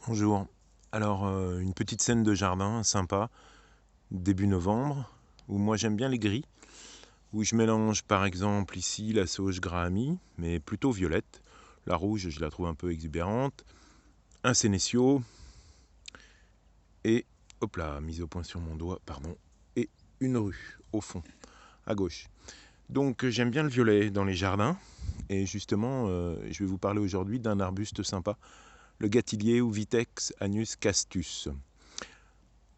Bonjour. Alors, une petite scène de jardin sympa, début novembre, où moi j'aime bien les gris, où je mélange par exemple ici la sauge Grahami, mais plutôt violette. La rouge, je la trouve un peu exubérante. Un sénécio, et, hop là, mise au point sur mon doigt, pardon, et une rue, au fond, à gauche. Donc j'aime bien le violet dans les jardins, et justement, je vais vous parler aujourd'hui d'un arbuste sympa, le gâtillier ou Vitex anus castus.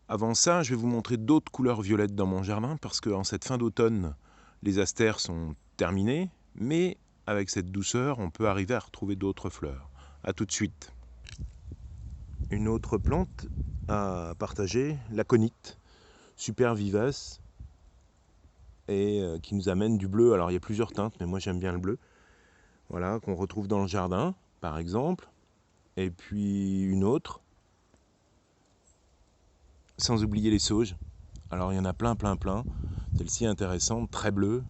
Avant ça, je vais vous montrer d'autres couleurs violettes dans mon jardin parce qu'en cette fin d'automne, les astères sont terminés, mais avec cette douceur, on peut arriver à retrouver d'autres fleurs. A tout de suite. Une autre plante à partager, l'aconite, super vivace et qui nous amène du bleu. Alors il y a plusieurs teintes, mais moi j'aime bien le bleu. Voilà, qu'on retrouve dans le jardin, par exemple. Et puis une autre, sans oublier les sauges. Alors il y en a plein. Celle-ci est intéressante, très bleue,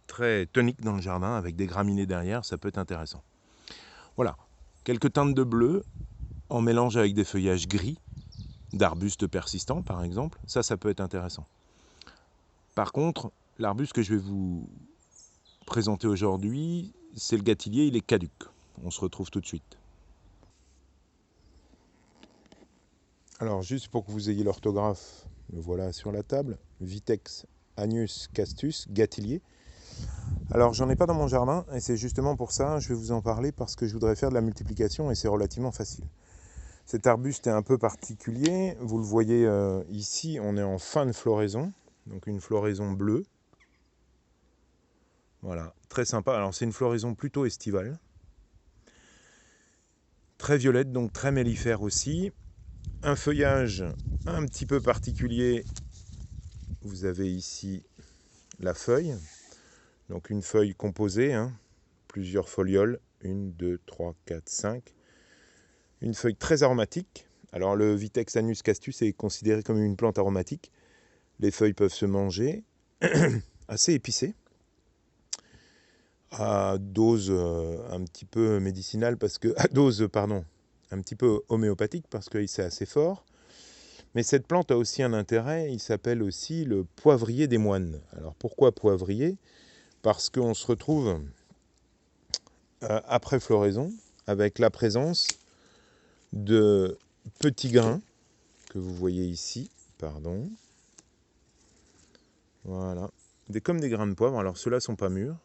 très tonique dans le jardin, avec des graminées derrière, ça peut être intéressant. Voilà, quelques teintes de bleu en mélange avec des feuillages gris, d'arbustes persistants par exemple, ça peut être intéressant. Par contre, l'arbuste que je vais vous présenter aujourd'hui, c'est le gâtillier, il est caduc. On se retrouve tout de suite. Alors juste pour que vous ayez l'orthographe, le voilà sur la table, Vitex anus castus, gâtillier. Alors j'en ai pas dans mon jardin et c'est justement pour ça je vais vous en parler parce que je voudrais faire de la multiplication et c'est relativement facile. Cet arbuste est un peu particulier, vous le voyez ici, on est en fin de floraison, donc une floraison bleue. Voilà, très sympa. Alors c'est une floraison plutôt estivale, très violette, donc très mellifère aussi. Un feuillage un petit peu particulier, vous avez ici la feuille, donc une feuille composée, plusieurs folioles, 1, 2, 3, 4, 5. Une feuille très aromatique. Alors le Vitex anus castus est considéré comme une plante aromatique. Les feuilles peuvent se manger, assez épicées, à dose un petit peu médicinale, un petit peu homéopathique parce que c'est assez fort. Mais cette plante a aussi un intérêt, il s'appelle aussi le poivrier des moines. Alors pourquoi poivrier? Parce qu'on se retrouve après floraison avec la présence de petits grains que vous voyez ici, pardon. Voilà, comme des grains de poivre. Alors ceux-là sont pas mûrs,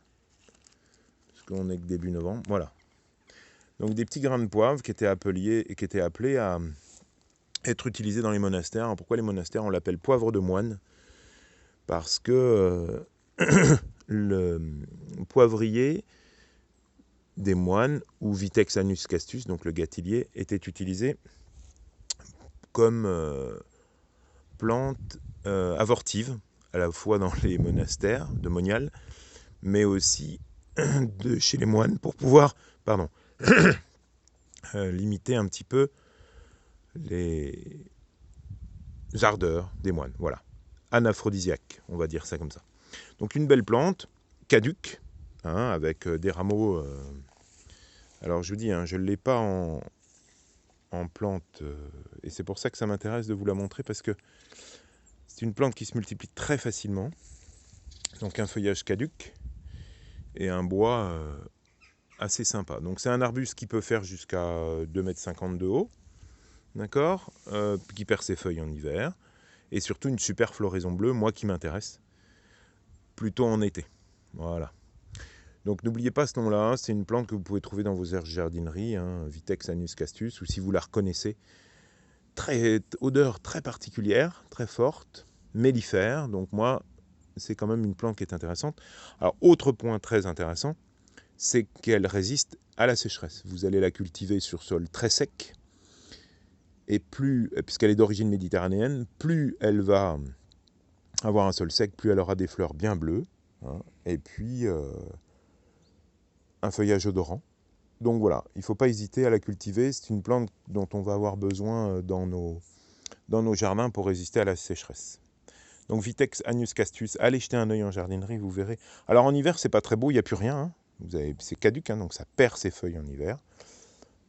parce qu'on est que début novembre. Voilà. Donc des petits grains de poivre qui étaient appelés à être utilisés dans les monastères. Alors, pourquoi les monastères on l'appelle poivre de moine? Parce que le poivrier des moines, ou Vitex anus castus, donc le gâtillier, était utilisé comme plante avortive, à la fois dans les monastères de Monial, mais aussi de chez les moines pour pouvoir limiter un petit peu les ardeurs des moines. Voilà, anaphrodisiaque, on va dire ça comme ça. Donc une belle plante, caduque, avec des rameaux. Alors je vous dis, je ne l'ai pas en plante, et c'est pour ça que ça m'intéresse de vous la montrer, parce que c'est une plante qui se multiplie très facilement. Donc un feuillage caduc et un bois assez sympa. Donc c'est un arbuste qui peut faire jusqu'à 2,50 m de haut, d'accord, qui perd ses feuilles en hiver, et surtout une super floraison bleue, moi qui m'intéresse, plutôt en été. Voilà. Donc n'oubliez pas ce nom-là, c'est une plante que vous pouvez trouver dans vos aires de jardinerie, Vitex anus castus, ou si vous la reconnaissez, odeur très particulière, très forte, mellifère, donc moi, c'est quand même une plante qui est intéressante. Alors, autre point très intéressant, c'est qu'elle résiste à la sécheresse. Vous allez la cultiver sur sol très sec, et puisqu'elle est d'origine méditerranéenne, plus elle va avoir un sol sec, plus elle aura des fleurs bien bleues, et puis un feuillage odorant. Donc voilà, il ne faut pas hésiter à la cultiver. C'est une plante dont on va avoir besoin dans nos jardins pour résister à la sécheresse. Donc Vitex anus castus, allez jeter un œil en jardinerie, vous verrez. Alors en hiver, c'est pas très beau, il n'y a plus rien. C'est caduc, donc ça perd ses feuilles en hiver.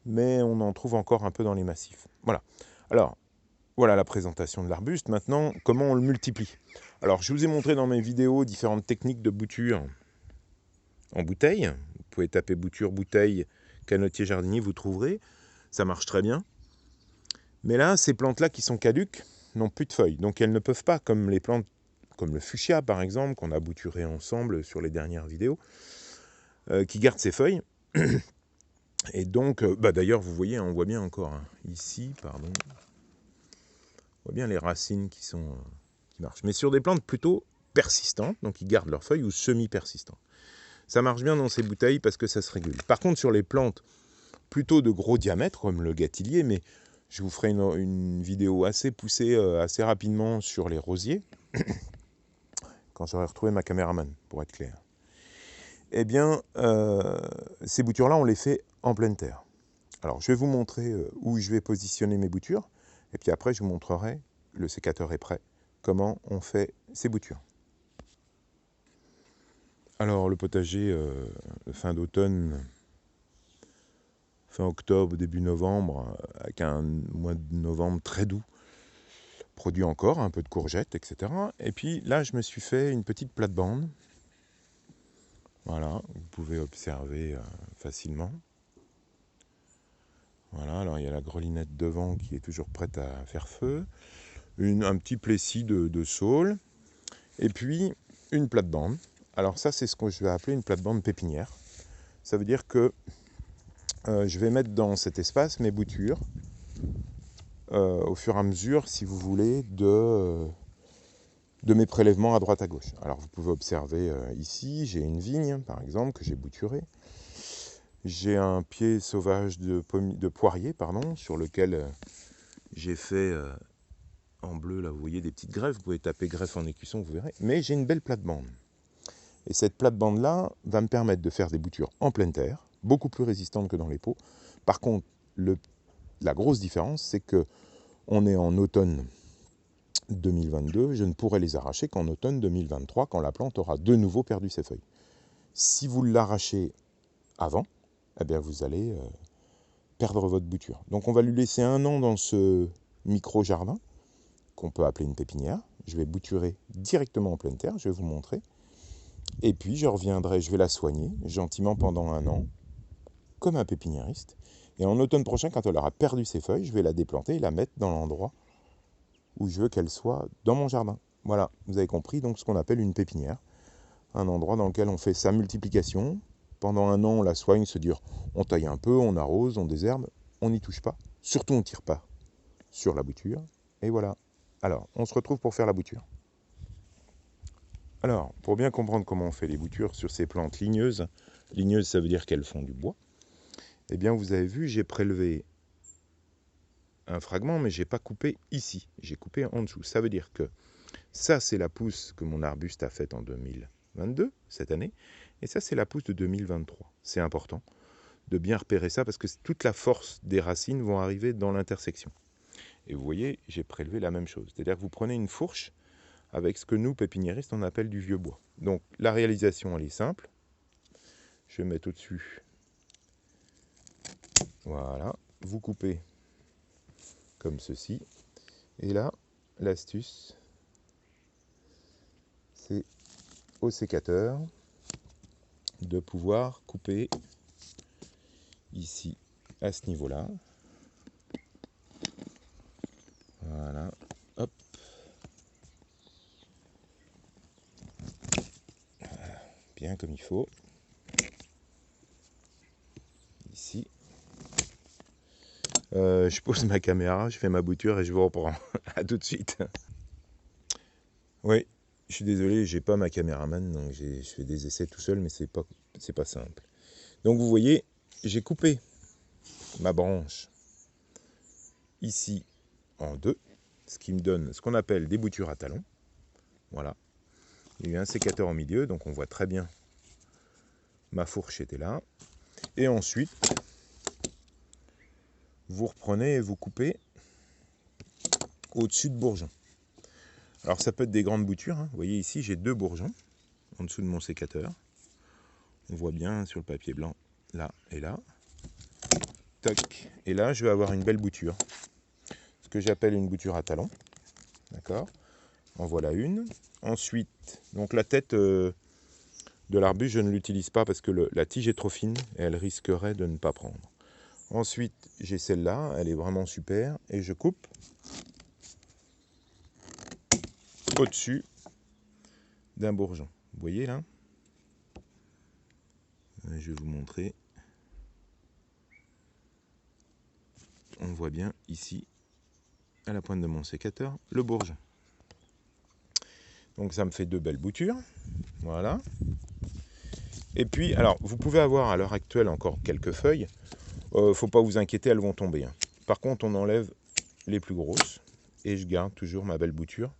mais on en trouve encore un peu dans les massifs. Voilà. Alors, voilà la présentation de l'arbuste. Maintenant, comment on le multiplie? Alors, je vous ai montré dans mes vidéos différentes techniques de bouture en bouteille. Vous pouvez taper bouture, bouteille, canotier, jardinier, vous trouverez. Ça marche très bien. Mais là, ces plantes-là qui sont caduques n'ont plus de feuilles. Donc, elles ne peuvent pas, comme les plantes, comme le fuchsia par exemple, qu'on a bouturé ensemble sur les dernières vidéos, qui gardent ses feuilles. Et donc, d'ailleurs, vous voyez, on voit bien encore, ici, pardon, on voit bien les racines qui marchent. Mais sur des plantes plutôt persistantes, donc qui gardent leurs feuilles, ou semi-persistantes. Ça marche bien dans ces bouteilles parce que ça se régule. Par contre, sur les plantes plutôt de gros diamètre, comme le gâtillier, mais je vous ferai une vidéo assez poussée, assez rapidement sur les rosiers, quand j'aurai retrouvé ma caméraman, pour être clair. Eh bien, ces boutures-là, on les fait en pleine terre. Alors, je vais vous montrer où je vais positionner mes boutures, et puis après, je vous montrerai, le sécateur est prêt, comment on fait ces boutures. Alors, le potager, fin d'automne, fin octobre, début novembre, avec un mois de novembre très doux, produit encore un peu de courgettes, etc. Et puis là, je me suis fait une petite plate-bande. Voilà, vous pouvez observer facilement. Voilà, alors il y a la grelinette devant qui est toujours prête à faire feu. Un petit plessis de saule. Et puis, une plate-bande. Alors ça, c'est ce que je vais appeler une plate-bande pépinière. Ça veut dire que je vais mettre dans cet espace mes boutures au fur et à mesure, si vous voulez, de mes prélèvements à droite à gauche. Alors vous pouvez observer ici, j'ai une vigne, par exemple, que j'ai bouturée. J'ai un pied sauvage de poirier, sur lequel j'ai fait en bleu, là vous voyez des petites greffes, vous pouvez taper greffe en écusson, vous verrez. Mais j'ai une belle plate-bande. Et cette plate-bande-là va me permettre de faire des boutures en pleine terre, beaucoup plus résistantes que dans les pots. Par contre, la grosse différence, c'est que on est en automne 2022, je ne pourrai les arracher qu'en automne 2023, quand la plante aura de nouveau perdu ses feuilles. Si vous l'arrachez avant, eh bien vous allez perdre votre bouture. Donc on va lui laisser 1 an dans ce micro-jardin, qu'on peut appeler une pépinière. Je vais bouturer directement en pleine terre, je vais vous montrer. Et puis je reviendrai, je vais la soigner gentiment pendant 1 an, comme un pépiniériste. Et en automne prochain, quand elle aura perdu ses feuilles, je vais la déplanter et la mettre dans l'endroit où je veux qu'elle soit dans mon jardin. Voilà, vous avez compris donc ce qu'on appelle une pépinière. Un endroit dans lequel on fait sa multiplication. Pendant 1 an, on la soigne, c'est-à-dire on taille un peu, on arrose, on désherbe, on n'y touche pas. Surtout, on ne tire pas sur la bouture. Et voilà. Alors, on se retrouve pour faire la bouture. Alors, pour bien comprendre comment on fait les boutures sur ces plantes ligneuses, ligneuses, ça veut dire qu'elles font du bois, eh bien, vous avez vu, j'ai prélevé un fragment, mais je n'ai pas coupé ici. J'ai coupé en dessous. Ça veut dire que ça, c'est la pousse que mon arbuste a faite en 2022, cette année, et ça, c'est la pousse de 2023. C'est important de bien repérer ça, parce que toute la force des racines vont arriver dans l'intersection. Et vous voyez, j'ai prélevé la même chose. C'est-à-dire que vous prenez une fourche avec ce que nous, pépiniéristes, on appelle du vieux bois. Donc, la réalisation, elle est simple. Je vais mettre au-dessus. Voilà. Vous coupez comme ceci. Et là, l'astuce, c'est au sécateur de pouvoir couper ici, à ce niveau-là. Voilà. Hop. Voilà. Bien comme il faut. Ici. Je pose ma caméra, je fais ma bouture et je vous reprends. À tout de suite. Oui, je suis désolé, j'ai pas ma caméraman, donc je fais des essais tout seul, mais c'est pas simple. Donc vous voyez, j'ai coupé ma branche ici en 2, ce qui me donne ce qu'on appelle des boutures à talons. Voilà. Il y a eu un sécateur au milieu, donc on voit très bien ma fourche était là. Et ensuite, vous reprenez et vous coupez au-dessus de bourgeons. Alors ça peut être des grandes boutures, hein. Vous voyez ici, j'ai 2 bourgeons en dessous de mon sécateur. On voit bien sur le papier blanc, là et là. tac. Et là, je vais avoir une belle bouture. Ce que j'appelle une bouture à talons. D'accord? En voilà une. Ensuite, donc la tête de l'arbuste, je ne l'utilise pas parce que la tige est trop fine et elle risquerait de ne pas prendre. Ensuite, j'ai celle-là, elle est vraiment super. Et je coupe au-dessus d'un bourgeon. Vous voyez là? Je vais vous montrer. On voit bien ici, à la pointe de mon sécateur, le bourgeon. Donc ça me fait deux belles boutures. Voilà. Et puis, alors, vous pouvez avoir à l'heure actuelle encore quelques feuilles. Faut pas vous inquiéter, elles vont tomber. Hein. Par contre, on enlève les plus grosses. Et je garde toujours ma belle bouture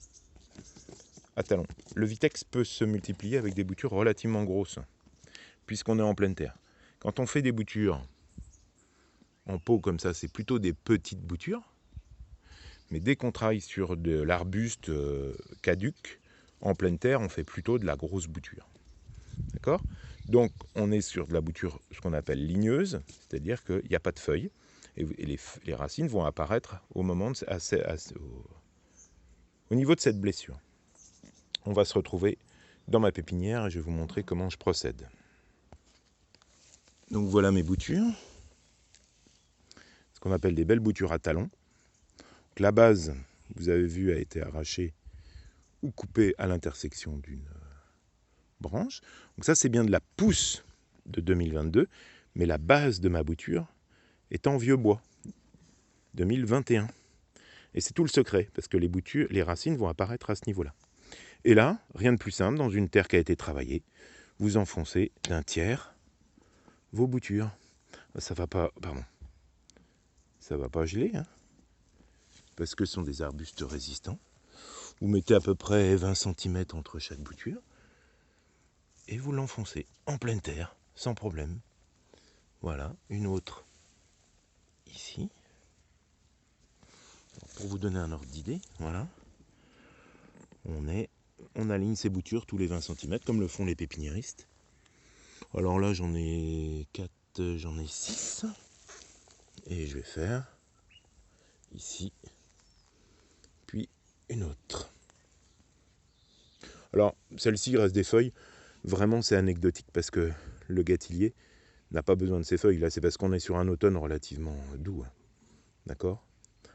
à talons. Le Vitex peut se multiplier avec des boutures relativement grosses, puisqu'on est en pleine terre. Quand on fait des boutures en pot comme ça, c'est plutôt des petites boutures. Mais dès qu'on travaille sur de l'arbuste caduc, en pleine terre, on fait plutôt de la grosse bouture. D'accord? Donc, on est sur de la bouture, ce qu'on appelle ligneuse, c'est-à-dire qu'il n'y a pas de feuilles. Et les racines vont apparaître au moment au niveau de cette blessure. On va se retrouver dans ma pépinière et je vais vous montrer comment je procède. Donc voilà mes boutures, ce qu'on appelle des belles boutures à talons. Donc, la base, vous avez vu, a été arrachée ou coupée à l'intersection d'une branche. Donc ça, c'est bien de la pousse de 2022, mais la base de ma bouture est en vieux bois 2021. Et c'est tout le secret, parce que les racines vont apparaître à ce niveau-là. Et là, rien de plus simple, dans une terre qui a été travaillée, vous enfoncez d'un tiers vos boutures. Ça va pas, pardon, ça va pas geler, hein, parce que ce sont des arbustes résistants. Vous mettez à peu près 20 cm entre chaque bouture, et vous l'enfoncez en pleine terre, sans problème. Voilà, une autre ici. Pour vous donner un ordre d'idée, voilà. On aligne ces boutures tous les 20 cm, comme le font les pépiniéristes. Alors là, j'en ai 4, j'en ai 6. Et je vais faire ici, puis une autre. Alors, celle-ci reste des feuilles. Vraiment, c'est anecdotique parce que le gâtillier n'a pas besoin de ces feuilles. Là, c'est parce qu'on est sur un automne relativement doux. Hein. D'accord?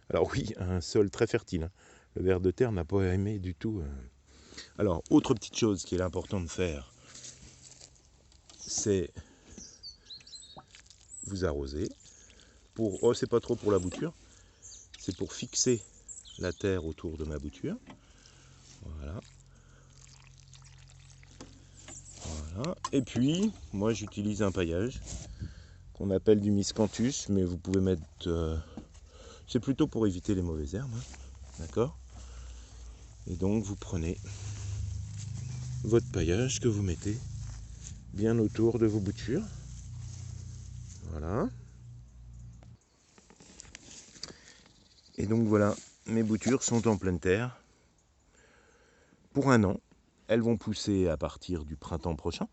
Alors oui, un sol très fertile. Hein. Le ver de terre n'a pas aimé du tout. Alors, autre petite chose qui est important de faire, c'est vous arroser. C'est pas trop pour la bouture, c'est pour fixer la terre autour de ma bouture. Voilà. Voilà. Et puis, moi j'utilise un paillage qu'on appelle du miscanthus, mais vous pouvez mettre... c'est plutôt pour éviter les mauvaises herbes. Hein. D'accord? Et donc vous prenez votre paillage que vous mettez bien autour de vos boutures. Voilà. Et donc voilà, mes boutures sont en pleine terre pour un an. Elles vont pousser à partir du printemps prochain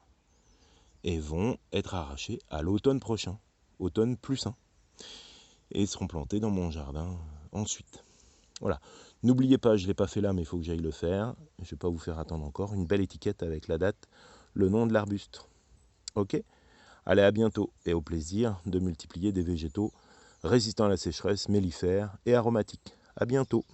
et vont être arrachées à l'automne prochain, automne +1, et seront plantées dans mon jardin ensuite. Voilà. N'oubliez pas, je ne l'ai pas fait là, mais il faut que j'aille le faire. Je ne vais pas vous faire attendre encore. Une belle étiquette avec la date, le nom de l'arbuste. Ok? Allez, à bientôt et au plaisir de multiplier des végétaux résistants à la sécheresse, mellifères et aromatiques. À bientôt.